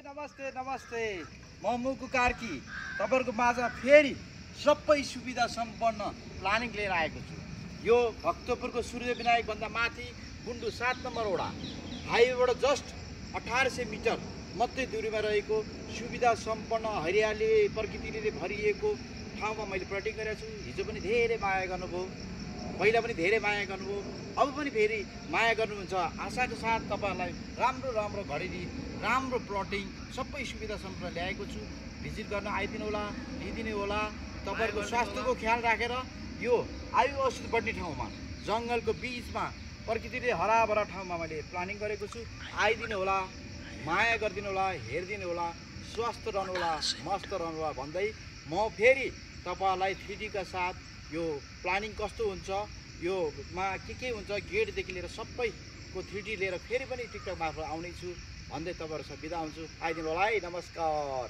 नमस्ते नमस्ते म मुकु कार्की तपाईहरुको माझमा फेरि सबै सुविधा सम्पन्न प्लानिङ लिएर आएको छु। यो भक्तपुरको सूर्य विनायक भन्दा माथि बुन्डु 7 नम्बर वडा हाइवेबाट जस्ट 1800 मिटर मात्रै दूरीमा रहेको सुविधा सम्पन्न हरियाली प्रकृतिले भरिएको ठाउँमा मैले प्लटिङ गरेको छु। हिजो पनि धेरै माया गर्नुभयो, पहिला पनि धेरै माया गर्नुभयो, अब पनि फेरि माया गर्नुहुन्छ। आशाको साथ तपाईहरुलाई राम्रो राम्रो घरेरी राम्रो प्लटिङ सबै सुविधा सम्पन्न ल्याएको छु। भिजिट गर्न आइदिनु होला, लिदिनु होला। तपाईहरुको स्वास्थ्यको ख्याल राखेर यो आयु औषधि बढ्ने ठाउँमा जंगलको बीचमा प्रकृतिले हराभरा ठाउँमा मैले प्लानिङ गरेको छु। आइदिनु होला, माया गरिदिनु होला, हेरिदिनु होला, स्वस्थ रहनु होला, मस्त रहनु होला भन्दै म फेरि तपाईहरुलाई 3D का साथ यो प्लानिङ कस्तो हुन्छ, यो मा के हुन्छ, गेटदेखि लिएर सबैको 3D लिएर फेरि पनि टिकटक मार्फत आउने छु भन्दै तपाईहरुसँग बिदा हुन्छु। आइदिनु होला है। नमस्कार।